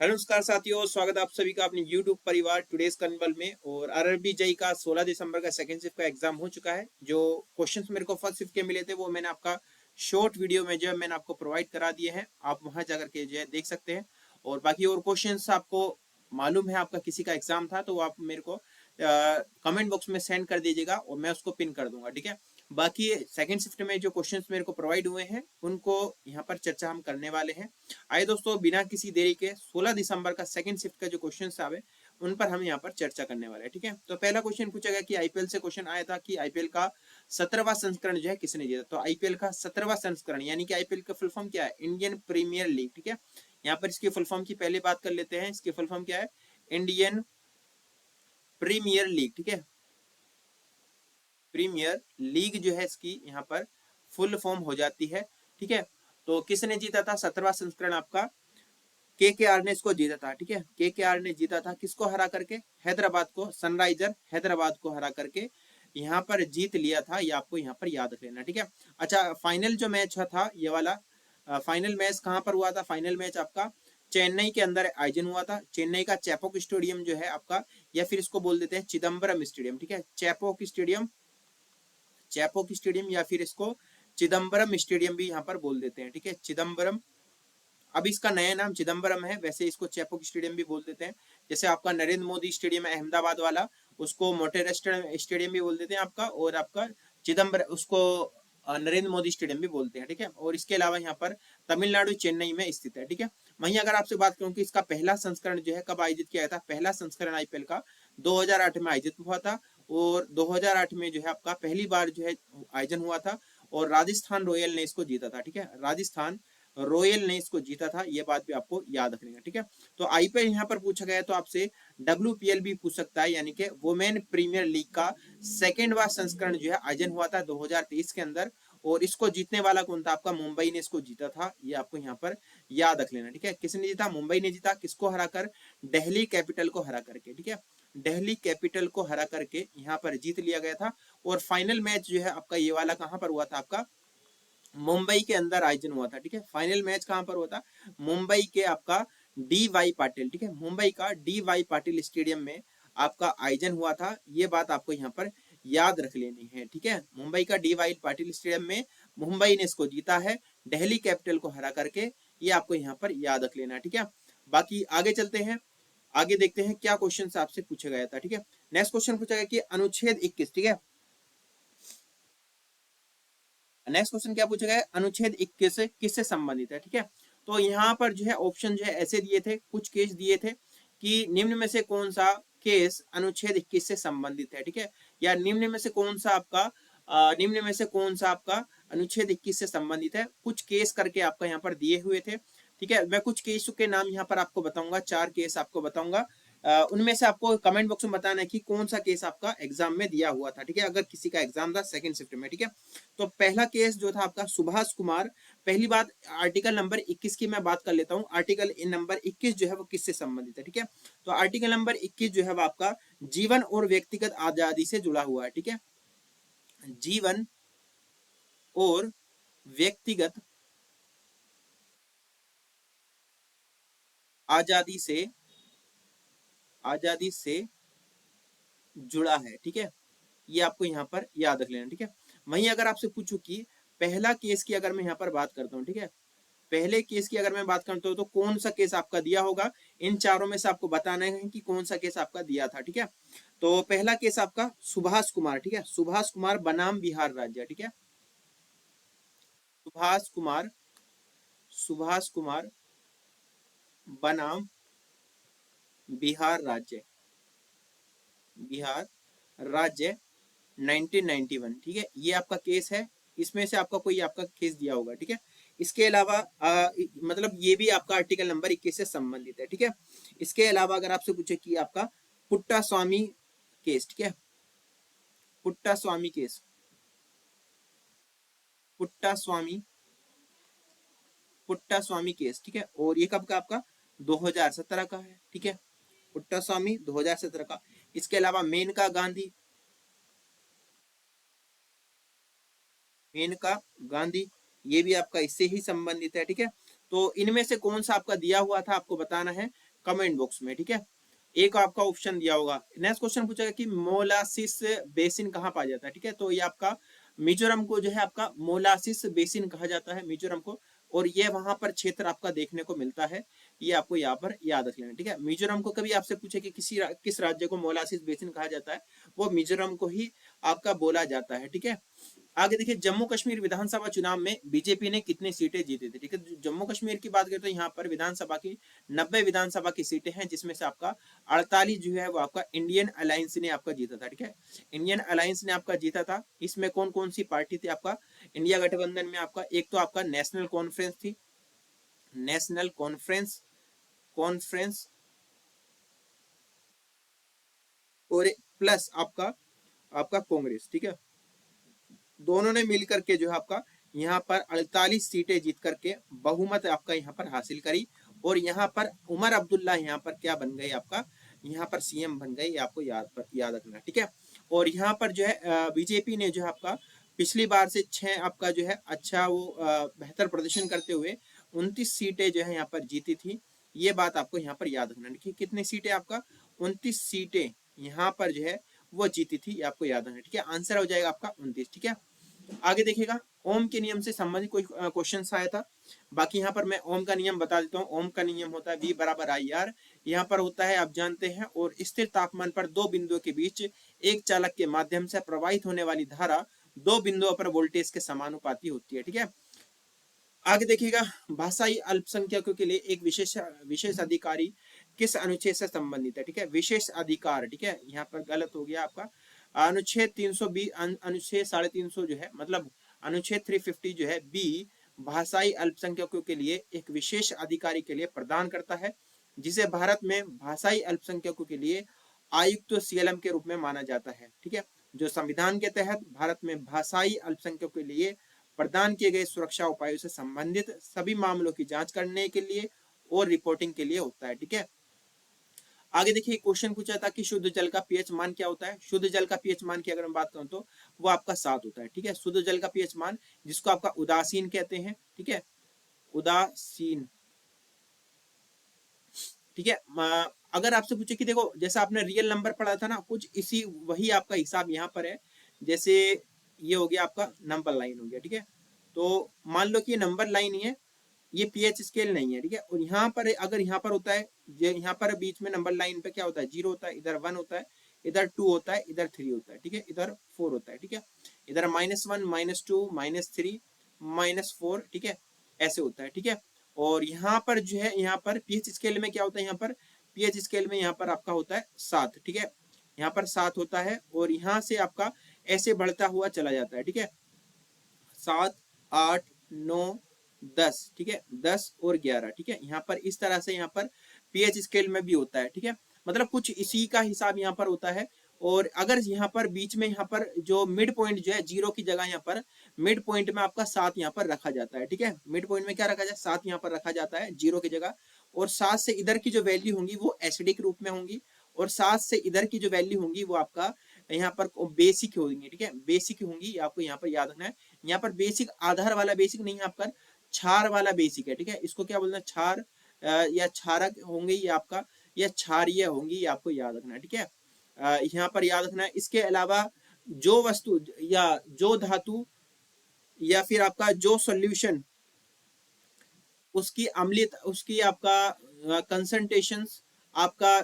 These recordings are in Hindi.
हेलो नमस्कार साथियों, स्वागत है आप सभी का अपने YouTube परिवार टुडेस कन्वल में। और आरआरबी जेई का 16 दिसंबर का सेकंड शिफ्ट का एग्जाम हो चुका है। जो क्वेश्चंस मेरे को फर्स्ट शिफ्ट के मिले थे वो मैंने आपका शॉर्ट वीडियो में जो है मैंने आपको प्रोवाइड करा दिए हैं। आप वहां जाकर के जो है देख सकते हैं। और बाकी और क्वेश्चंस आपको मालूम है आपका किसी का एग्जाम था तो आप मेरे को कमेंट बॉक्स में सेंड कर दीजिएगा और मैं उसको पिन कर दूंगा, ठीक है। बाकी सेकंड शिफ्ट में जो क्वेश्चंस मेरे को प्रोवाइड हुए हैं उनको यहाँ पर चर्चा हम करने वाले हैं। आइए दोस्तों, बिना किसी देरी के 16 दिसंबर का सेकंड शिफ्ट का जो क्वेश्चन आवे उन पर हम यहाँ पर चर्चा करने वाले हैं, ठीक है। तो पहला क्वेश्चन पूछा गया कि आईपीएल से क्वेश्चन आया था कि आईपीएल का 17वां संस्करण जो है किसने जीता। तो आईपीएल का 17वां संस्करण यानी कि आईपीएल का फुल फॉर्म क्या है? इंडियन प्रीमियर लीग, ठीक है। यहाँ पर इसकी फुल फॉर्म की पहले बात कर लेते हैं। इसकी फुल फॉर्म क्या है? इंडियन प्रीमियर लीग, ठीक है। प्रीमियर लीग जो है इसकी यहाँ पर फुल फॉर्म हो जाती है, ठीक है। तो किसने जीता था 17वां संस्करण? आपका केकेआर ने इसको जीता था, ठीक है। केकेआर ने जीता था किसको हरा करके? हैदराबाद को, सनराइजर हैदराबाद को हरा करके यहाँ पर जीत लिया था। ये आपको यहाँ पर याद रख लेना, ठीक है। अच्छा, फाइनल जो मैच था ये वाला फाइनल मैच कहाँ पर हुआ था? फाइनल मैच आपका चेन्नई के अंदर आयोजन हुआ था। चेन्नई का चैपोक स्टेडियम जो है आपका, या फिर इसको बोल देते हैं चिदम्बरम स्टेडियम, ठीक है। चैपोक स्टेडियम, चैपोक स्टेडियम या फिर इसको चिदम्बरम स्टेडियम भी यहाँ पर बोल देते हैं, ठीक है। चिदम्बरम, अब इसका नया नाम चिदम्बरम है, वैसे इसको चैपोक स्टेडियम भी बोल देते हैं। जैसे आपका नरेंद्र मोदी स्टेडियम है अहमदाबाद वाला, उसको मोटेरा स्टेडियम भी बोल देते हैं आपका। और आपका चिदम्बरम उसको नरेंद्र मोदी स्टेडियम भी बोलते हैं, ठीक है। और इसके अलावा यहाँ पर तमिलनाडु चेन्नई में स्थित है, ठीक है। वहीं अगर आपसे बात करूं कि इसका पहला संस्करण जो है कब आयोजित किया गया था? पहला संस्करण आईपीएल का 2008 में आयोजित हुआ था। और 2008 में जो है आपका पहली बार जो है आयोजन हुआ था और राजस्थान रॉयल ने इसको जीता था, ठीक है। राजस्थान रॉयल ने इसको जीता था, ये बात भी आपको याद रखनी, ठीक है। तो आईपीएल यहाँ पर पूछा गया तो आपसे डब्ल्यूपीएल भी पूछ सकता है, यानी कि वुमेन प्रीमियर लीग का सेकेंडवा संस्करण जो है आयोजन हुआ था 2023 के अंदर। और इसको जीतने वाला कौन था? आपका मुंबई ने इसको जीता था, ये आपको यहाँ पर याद रख लेना, ठीक है। किसने जीता? मुंबई ने जीता। किसको हराकर? दिल्ली कैपिटल को हरा करके, ठीक है। दिल्ली कैपिटल को हरा करके यहाँ पर जीत लिया गया था। और फाइनल मैच जो है आपका ये वाला कहाँ पर हुआ था? आपका मुंबई के अंदर आयोजन हुआ था, ठीक है। फाइनल मैच कहां पर हुआ था? मुंबई के आपका डी वाई पाटिल, ठीक है। मुंबई का डी वाई पाटिल स्टेडियम में आपका आयोजन हुआ था। ये बात आपको यहाँ पर याद रख लेनी है, ठीक है। मुंबई का डी वाई पाटिल स्टेडियम में मुंबई ने इसको जीता है दिल्ली कैपिटल को हरा करके, ये आपको यहाँ पर याद रख लेना है, ठीक है। बाकी आगे चलते हैं, आगे देखते हैं क्या क्वेश्चन आपसे पूछा गया था, ठीक है। नेक्स्ट क्वेश्चन पूछा गया कि अनुच्छेद 21, ठीक है। नेक्स्ट क्वेश्चन क्या पूछा गया? अनुच्छेद 21 किससे संबंधित है, ठीक है। तो यहाँ पर जो है ऑप्शन जो है ऐसे दिए थे, कुछ केस दिए थे कि निम्न में से कौन सा केस अनुच्छेद 21 से संबंधित है, ठीक है। या निम्न में से कौन सा आपका निम्न में से कौन सा आपका अनुच्छेद 21 से संबंधित है, कुछ केस करके आपका यहाँ पर दिए हुए थे, ठीक है। मैं कुछ केस के नाम यहाँ पर आपको बताऊंगा, 4 केस आपको बताऊंगा। उनमें से आपको कमेंट बॉक्स में बताना है कि कौन सा केस आपका एग्जाम में दिया हुआ था, ठीक है। अगर किसी का एग्जाम था सेकंड शिफ्ट में, ठीक है। तो पहला केस जो था आपका सुभाष कुमार। पहली बात, आर्टिकल नंबर 21 की मैं बात कर लेता हूं। आर्टिकल नंबर 21 जो है वो किससे संबंधित है, ठीक है। तो आर्टिकल नंबर 21 जो है वो आपका जीवन और व्यक्तिगत आजादी से जुड़ा हुआ है, ठीक है। जीवन और व्यक्तिगत आजादी से जुड़ा है, ठीक है। ये आपको यहाँ पर याद रख लेना, ठीक है। वहीं अगर आपसे पूछूं कि पहला केस की अगर मैं यहाँ पर बात करता हूँ, ठीक है, पहले केस की अगर मैं बात करता हूँ तो कौन सा केस आपका दिया होगा? इन चारों में से आपको बताना है कि कौन सा केस आपका दिया था, ठीक है। तो पहला केस आपका सुभाष कुमार, ठीक है। सुभाष कुमार बनाम बिहार राज्य, ठीक है। सुभाष कुमार, सुभाष कुमार बनाम बिहार राज्य, बिहार राज्य 1991, ठीक है। ये आपका केस है। इसमें से आपका कोई आपका केस दिया होगा, ठीक है। इसके अलावा मतलब ये भी आपका आर्टिकल नंबर 21 से संबंधित है, ठीक है। इसके अलावा अगर आपसे पूछे कि आपका पुट्टा स्वामी केस, ठीक है, पुट्टा स्वामी केस, पुट्टा स्वामी, पुट्टा स्वामी केस, ठीक है। और ये कब का? आपका 2017 का है, ठीक है। पुट्टा स्वामी 2017 का। इसके अलावा मेनका गांधी, मेनका गांधी, ये भी आपका इससे ही संबंधित है, ठीक है। तो इनमें से कौन सा आपका दिया हुआ था आपको बताना है। कमेंट बॉक्स में, ठीक है। एक आपका ऑप्शन दिया होगा। नेक्स्ट क्वेश्चन पूछेगा कि मोलासिस बेसिन कहाँ पाया जाता है, ठीक है। तो ये आपका मिजोरम को जो है आपका मोलासिस बेसिन कहा जाता है, मिजोरम को, और ये वहां पर क्षेत्र आपका देखने को मिलता है। ये आपको यहाँ पर याद रख लेना, ठीक है। मिजोरम को कभी आपसे पूछे कि किस राज्य को मोलासिस बेसिन कहा जाता है, वो मिजोरम को ही आपका बोला जाता है, ठीक है। आगे देखिए, जम्मू कश्मीर विधानसभा चुनाव में बीजेपी ने कितनी सीटें जीती थी, ठीक है। जम्मू कश्मीर की बात करें तो यहाँ पर विधानसभा की 90 विधानसभा की सीटें हैं, जिसमें से आपका 48 जो है वो आपका इंडियन अलायंस ने आपका जीता था, ठीक है। इंडियन अलायंस ने आपका जीता था। इसमें कौन कौन सी पार्टी थी आपका इंडिया गठबंधन में? आपका एक तो आपका नेशनल कॉन्फ्रेंस थी, नेशनल कॉन्फ्रेंस कॉन्फ्रेंस और प्लस आपका आपका कांग्रेस, ठीक है। दोनों ने मिलकर के जो है आपका यहाँ पर 48 सीटें जीत करके बहुमत आपका यहाँ पर हासिल करी, और यहाँ पर उमर अब्दुल्ला यहाँ पर क्या बन गए आपका, यहाँ पर सीएम बन गए। ये आपको याद रखना, ठीक है। और यहाँ पर जो है बीजेपी ने जो है आपका पिछली बार से 6 आपका जो है अच्छा वो बेहतर प्रदर्शन करते हुए 29 सीटें जो है यहाँ पर जीती थी। ये बात आपको यहाँ पर याद रखना, ठीक है। कितनी सीटें आपका 29 सीटें यहाँ पर जो है वो जीती थी, ये आपको याद रखना, ठीक है। आंसर हो जाएगा आपका 29, ठीक है। आगे देखिएगा, ओम के नियम से संबंधित कोई क्वेश्चन आया था। बाकी यहाँ पर मैं ओम का नियम बता देता हूँ। ओम का नियम होता है V बराबर आई आर। यहाँ पर होता है आप जानते हैं, और स्थिर तापमान पर दो बिंदुओं के बीच एक चालक के माध्यम से प्रवाहित होने वाली धारा दो बिंदुओं पर वोल्टेज के समानुपाती होती है, ठीक है। आगे देखिएगा, भाषाई अल्पसंख्यकों के लिए एक विशेष अधिकारी किस अनुच्छेद से संबंधित है, ठीक है। विशेष अधिकार, ठीक है। यहाँ पर गलत हो गया आपका, अनुच्छेद 320 अनुच्छेद 350 जो है, मतलब अनुच्छेद 350 जो है बी भाषाई अल्पसंख्यकों के लिए एक विशेष अधिकारी के लिए प्रदान करता है, जिसे भारत में भाषाई अल्पसंख्यकों के लिए आयुक्त सीएलएम के रूप में माना जाता है, ठीक है। जो संविधान के तहत भारत में भाषाई अल्पसंख्यकों के लिए प्रदान किए गए सुरक्षा उपायों से संबंधित सभी मामलों की जांच करने के लिए और रिपोर्टिंग के लिए होता है, ठीक है। आगे देखिए, क्वेश्चन पूछा था कि शुद्ध जल का पीएच मान क्या होता है। शुद्ध जल का पीएच मान की अगर मैं बात करूं तो वो आपका 7 होता है, ठीक है। शुद्ध जल का पीएच मान, जिसको आपका उदासीन कहते हैं, ठीक है, उदासीन, ठीक है। अगर आपसे पूछे कि देखो, जैसा आपने रियल नंबर पढ़ा था ना, कुछ इसी वही आपका हिसाब यहाँ पर है। जैसे ये हो गया आपका नंबर लाइन हो गया, ठीक है। तो मान लो कि ये नंबर लाइन ही है, ये पीएच स्केल नहीं है, ठीक है। और यहाँ पर अगर यहाँ पर होता है, यहाँ पर बीच में नंबर लाइन पे क्या होता है, 0 होता है, इधर 1 होता है, इधर 2 होता है, इधर 3 होता है, ठीक है, इधर 4 होता है, ठीक है। इधर -1 -2 -3 -4, ठीक है, ऐसे होता है, ठीक है। और यहाँ पर जो है, यहाँ पर पीएच स्केल में क्या होता है, यहाँ पर पीएच स्केल में यहाँ पर आपका होता है 7, ठीक है। यहाँ पर 7 होता है, और यहाँ से आपका ऐसे बढ़ता हुआ चला जाता है, ठीक है। 7 8 9 10, ठीक है, 10 और 11, ठीक है। यहाँ पर इस तरह से यहाँ पर पीएच स्केल में भी होता है, ठीक है। मतलब कुछ इसी का हिसाब यहाँ पर होता है। और अगर यहाँ पर बीच में यहाँ पर जो मिड पॉइंट जो है, 0 की जगह यहाँ पर मिड पॉइंट में आपका 7 यहाँ पर रखा जाता है, ठीक है। मिड पॉइंट में क्या रखा जाए, 7 यहाँ पर रखा जाता है 0 की जगह। और 7 से इधर की जो वैल्यू होंगी वो एसिडिक रूप में होंगी, और 7 से इधर की जो वैल्यू होंगी वो आपका यहाँ पर बेसिक होंगी, ठीक है, बेसिक होंगी। आपको यहाँ पर याद रखना है, यहाँ पर बेसिक आधार वाला बेसिक नहीं, यहाँ पर क्षार वाला बेसिक है, ठीक है। इसको क्या बोलना है, क्षार या क्षारक होंगे ये आपका, या क्षारीय होंगी, ये आपको याद रखना है, ठीक है। यहाँ पर याद रखना है। इसके अलावा जो वस्तु या जो धातु या फिर आपका जो सॉल्यूशन, उसकी अम्लीयता, उसकी आपका कंसंट्रेशन आपका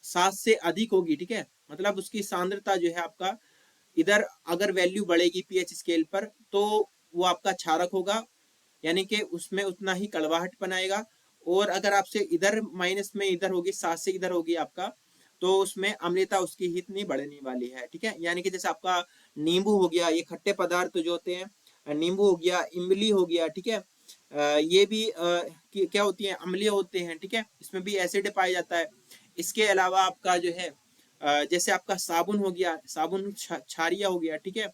7 से अधिक होगी, ठीक है। मतलब उसकी सांद्रता जो है आपका, इधर अगर वैल्यू बढ़ेगी पीएच स्केल पर, तो वो आपका क्षारक होगा, यानी कि उसमें उतना ही कड़वाहट बनाएगा। और अगर आपसे इधर माइनस में इधर होगी, 7 से इधर होगी आपका, तो उसमें अम्लता उसकी ही इतनी बढ़ने वाली है, ठीक है। यानी कि जैसे आपका नींबू हो गया, ये खट्टे पदार्थ जो होते हैं, नींबू हो गया, इमली हो गया, ठीक है, ये भी क्या होती है, अम्लीय होते हैं, ठीक है। इसमें भी एसिड पाया जाता है। इसके अलावा आपका जो है जैसे आपका साबुन हो गया, साबुन क्षारीय हो गया, ठीक है,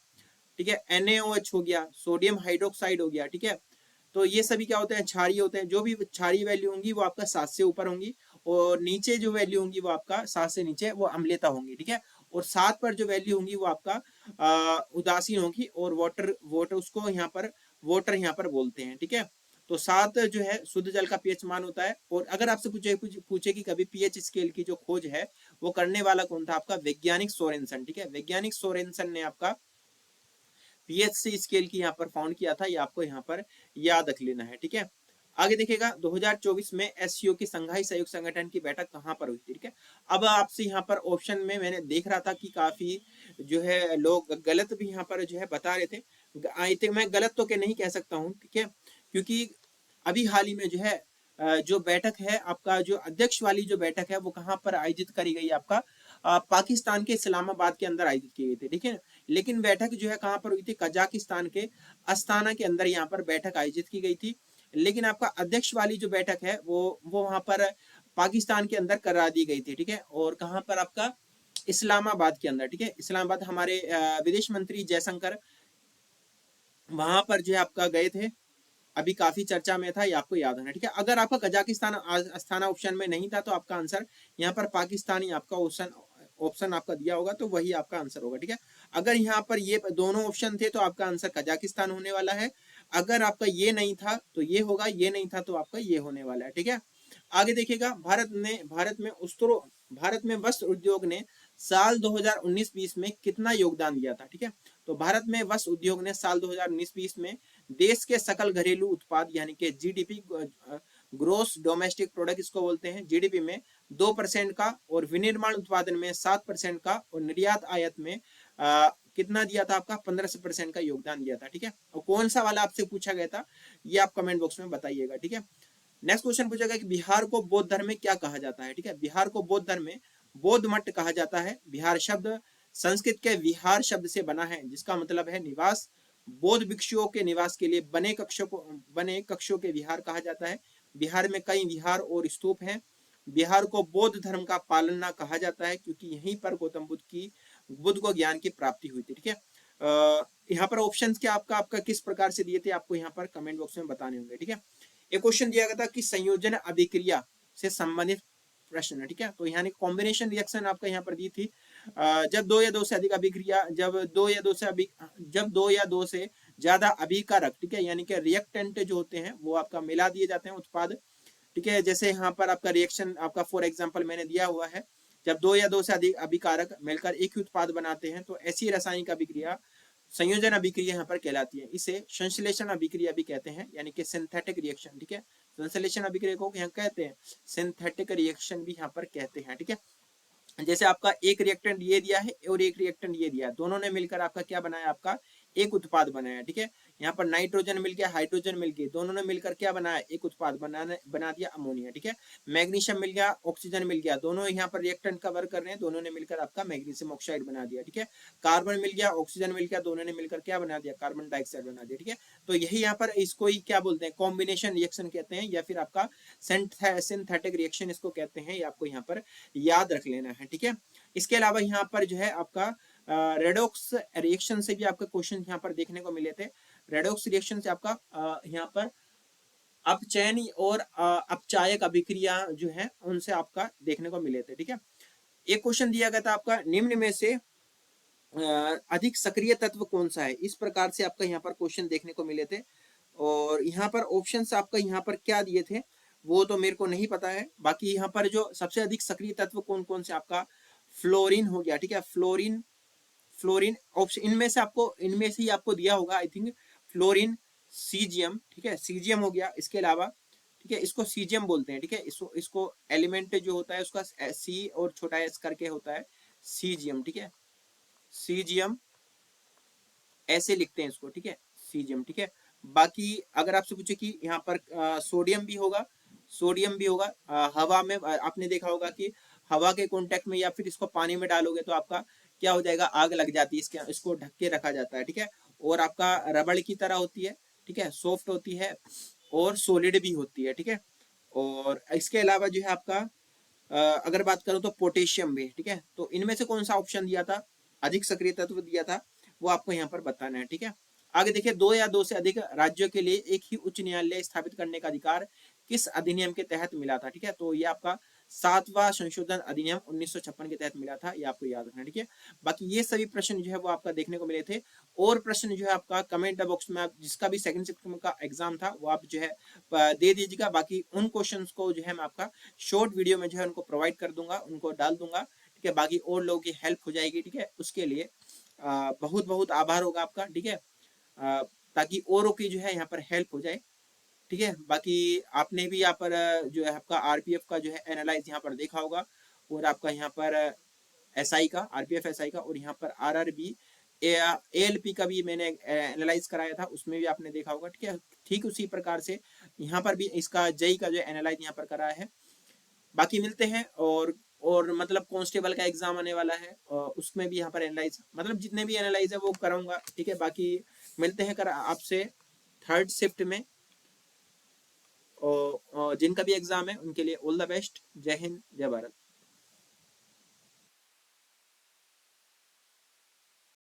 ठीक है, NaOH हो गया, सोडियम हाइड्रोक्साइड हो गया, ठीक है। तो ये सभी क्या होते हैं, क्षारीय होते हैं। जो भी क्षारीय वैल्यू होंगी वो आपका 7 से ऊपर होंगी, और नीचे जो वैल्यू होंगी वो आपका 7 से नीचे वो अम्लता होंगी, ठीक है। और 7 पर जो वैल्यू होंगी वो आपका उदासीन होगी, और वाटर वाटर उसको यहाँ पर वाटर यहाँ पर बोलते हैं, ठीक है। तो 7 जो है शुद्ध जल का पीएच मान होता है। और अगर आपसे पूछे कि कभी पीएच स्केल की जो खोज है वो करने वाला कौन था, आपका वैज्ञानिक सोरेनसन, ठीक है, वैज्ञानिक सोरेनसन ने आपका पीएचसी स्केल की यहाँ पर फाउंड किया था, ये आपको यहाँ पर याद रख लेना है, ठीक है। आगे देखिएगा 2024 में एससीओ की संघाई सहयोग संगठन की बैठक कहाँ पर हुई थी, ठीक है। अब आपसे यहाँ पर ऑप्शन में मैंने देख रहा था कि काफी जो है लोग गलत भी यहाँ पर जो है बता रहे थे। आई थिंक मैं गलत तो नहीं कह सकता हूँ, ठीक है, क्योंकि अभी हाल ही में जो है जो बैठक है आपका, जो अध्यक्ष वाली जो बैठक है वो कहाँ पर आयोजित करी गई, आपका पाकिस्तान के इस्लामाबाद के अंदर आयोजित की गई थी, ठीक है। लेकिन बैठक जो है कहाँ पर हुई थी, कजाकिस्तान के अस्ताना के अंदर यहाँ पर बैठक आयोजित की गई थी। लेकिन आपका अध्यक्ष वाली जो बैठक है वो वहां पर पाकिस्तान के अंदर करा दी गई थी, ठीक है। और कहाँ पर आपका इस्लामाबाद के अंदर, ठीक है, इस्लामाबाद। हमारे विदेश मंत्री जयशंकर वहां पर जो है आपका गए थे, अभी काफी चर्चा में था, ये आपको याद होना, ठीक है। अगर आपका कजाकिस्तान अस्थाना ऑप्शन में नहीं था तो आपका आंसर यहाँ पर पाकिस्तानी आपका ऑप्शन आपका दिया होगा, तो वही आपका आंसर होगा, ठीक है। अगर यहाँ पर ये दोनों ऑप्शन थे तो आपका आंसर कजाकिस्तान होने वाला है। अगर आपका ये नहीं था तो ये होगा, ये नहीं था तो आपका ये होने वाला है, ठीक है। आगे देखिएगा भारत में वस्त्र उद्योग ने साल 2019-20 में कितना योगदान दिया था, ठीक है। तो भारत में वस्त्र उद्योग ने साल 2019-20 में देश के सकल घरेलू उत्पाद यानी कि जीडीपी, ग्रोस डोमेस्टिक प्रोडक्ट इसको बोलते हैं, जीडीपी में 2% का, और विनिर्माण उत्पादन में 7% का, और निर्यात आयात में कितना दिया था, आपका 15% का योगदान दिया था, ठीक है। और कौन सा वाला आपसे पूछा गया था ये आप कमेंट बॉक्स में बताइएगा, ठीक है। नेक्स्ट क्वेश्चन पूछा गया कि बिहार को बौद्ध धर्म में क्या कहा जाता है, ठीक है। बिहार को बौद्ध धर्म में बौद्ध मठ कहा जाता है। बिहार शब्द संस्कृत के विहार शब्द से बना है, जिसका मतलब है निवास। बौद्ध भिक्षुओं के निवास के लिए बने कक्षों के विहार कहा जाता है। बिहार में कई विहार और स्तूप हैं। बिहार को बौद्ध धर्म का पालना कहा जाता है, क्योंकि यहीं पर गौतम बुद्ध को ज्ञान की प्राप्ति हुई थी, ठीक है। यहाँ पर ऑप्शंस क्या आपका किस प्रकार से दिए थे, आपको यहाँ पर कमेंट बॉक्स में बताने होंगे, ठीक है। एक क्वेश्चन दिया गया था कि संयोजन अभिक्रिया से संबंधित प्रश्न, ठीक है। तो यहाँ कॉम्बिनेशन रिएक्शन आपका यहाँ पर दी थी, जब दो या दो से अधिक अभिक्रिया, जब दो या दो से ज्यादा अभिकारक, ठीक है, यानी कि रिएक्टेंट जो होते हैं वो आपका मिला दिए जाते हैं उत्पाद, ठीक है। जैसे यहाँ पर आपका रिएक्शन आपका फॉर एग्जांपल मैंने दिया हुआ है, जब दो या दो से अधिक अभिकारक मिलकर एक ही उत्पाद बनाते हैं तो ऐसी रासायनिक अभिक्रिया संयोजन अभिक्रिया यहाँ पर कहलाती है। इसे संश्लेषण अभिक्रिया भी कहते हैं, यानी कि सिंथेटिक रिएक्शन, ठीक है। संश्लेषण अभिक्रिया को यहाँ कहते हैं सिंथेटिक रिएक्शन भी यहाँ पर कहते हैं, ठीक है। जैसे आपका एक रिएक्टेंट ये दिया है और एक रिएक्टेंट ये दिया है, दोनों ने मिलकर आपका क्या बनाया, आपका एक उत्पाद बनाया, ठीक है। यहाँ पर नाइट्रोजन मिल गया, हाइड्रोजन मिल गई, दोनों ने मिलकर क्या बनाया, एक उत्पाद बना दिया अमोनिया, ठीक है। मैग्नीशियम मिल गया, ऑक्सीजन मिल गया, दोनों यहाँ पर रिएक्टेंट का वर्क कर रहे हैं, दोनों ने मिलकर आपका मैग्नीशियम ऑक्साइड बना दिया, ठीक है। कार्बन मिल गया, ऑक्सीजन मिल गया, दोनों ने मिलकर क्या बना दिया, कार्बन डाइऑक्साइड बना दिया, ठीक है। तो यही यहाँ पर इसको ही क्या बोलते हैं, कॉम्बिनेशन रिएक्शन कहते हैं, या फिर आपका सिंथेटिक रिएक्शन इसको कहते हैं, ये आपको यहाँ पर याद रख लेना है, ठीक है। इसके अलावा यहाँ पर जो है आपका रेडॉक्स रिएक्शन से भी आपका क्वेश्चन यहाँ पर देखने को मिले थे। रेडॉक्स रिएक्शन से आपका यहाँ पर अपचयन और अपचायक अभिक्रिया जो है उनसे आपका देखने को मिले थे, ठीक है। एक क्वेश्चन दिया गया था आपका, निम्न में से अधिक सक्रिय तत्व कौन सा है, इस प्रकार से आपका यहाँ पर क्वेश्चन देखने को मिले थे। और यहाँ पर ऑप्शंस आपका यहाँ पर क्या दिए थे वो तो मेरे को नहीं पता है। बाकी यहाँ पर जो सबसे अधिक सक्रिय तत्व कौन कौन से, आपका फ्लोरीन हो गया, ठीक है। फ्लोरीन ऑप्शन इनमें से ही आपको दिया होगा आई थिंक, फ्लोरीन, सीजियम, ठीक है, सीजियम हो गया। इसके अलावा ठीक है, इसको सीजियम बोलते हैं, ठीक है। इसको एलिमेंट जो होता है उसका सी और छोटा एस करके होता है सीजियम, ठीक है, सीजियम ऐसे लिखते हैं इसको, ठीक है, सीजियम, ठीक है। बाकी अगर आपसे पूछे कि यहाँ पर सोडियम भी होगा, हवा में आपने देखा होगा कि हवा के कांटेक्ट में या फिर इसको पानी में डालोगे तो आपका क्या हो जाएगा, आग लग जाती है, इसको ढक के रखा जाता है, ठीक है। और आपका रबड़ की तरह होती है, ठीक है, सॉफ्ट होती है और सॉलिड भी होती है, ठीक है। और इसके अलावा जो है आपका अगर बात करूं तो पोटेशियम भी, ठीक है। तो इनमें से कौन सा ऑप्शन दिया था, अधिक सक्रिय तत्व दिया था, वो आपको यहाँ पर बताना है, ठीक है। आगे देखिए, दो या दो से अधिक राज्यों के लिए एक ही उच्च न्यायालय स्थापित करने का अधिकार किस अधिनियम के तहत मिला था, ठीक है। तो ये आपका 7वां संशोधन अधिनियम 1956 के तहत मिला था, ये आपको याद रखना, ठीक है। बाकी ये सभी प्रश्न जो है वो आपका देखने को मिले थे। और प्रश्न जो है आपका कमेंट बॉक्स में आप जिसका भी सेकंड शिफ्ट का एग्जाम था वो आप जो है दे दीजिएगा। बाकी उन क्वेश्चंस को जो है मैं आपका शॉर्ट वीडियो में जो है उनको प्रोवाइड कर दूंगा, उनको डाल दूंगा, ठीक है। बाकी और लोगों की हेल्प हो जाएगी, ठीक है। उसके लिए बहुत बहुत आभार होगा आपका, ठीक है। ताकि औरों की जो है यहाँ पर हेल्प हो जाए, ठीक है। बाकी आपने भी यहाँ पर जो है आपका आरपीएफ का जो है एनालाइज यहाँ पर देखा होगा, और आपका यहाँ पर एसआई का, आरपीएफ एसआई का, और यहाँ पर आरआरबी एएलपी का भी मैंने एनालाइज कराया था, उसमें भी आपने देखा होगा, ठीक है। ठीक उसी प्रकार से यहाँ पर भी इसका जेई का जो एनालाइज यहाँ पर कराया है। बाकी मिलते हैं, और मतलब कांस्टेबल का एग्जाम आने वाला है, और उसमें भी यहाँ पर एनालाइज, मतलब जितने भी एनालाइज है वो कराऊंगा, ठीक है। बाकी मिलते हैं कर आपसे थर्ड शिफ्ट में, और जिनका भी एग्जाम है उनके लिए ऑल द बेस्ट। जय हिंद, जय भारत।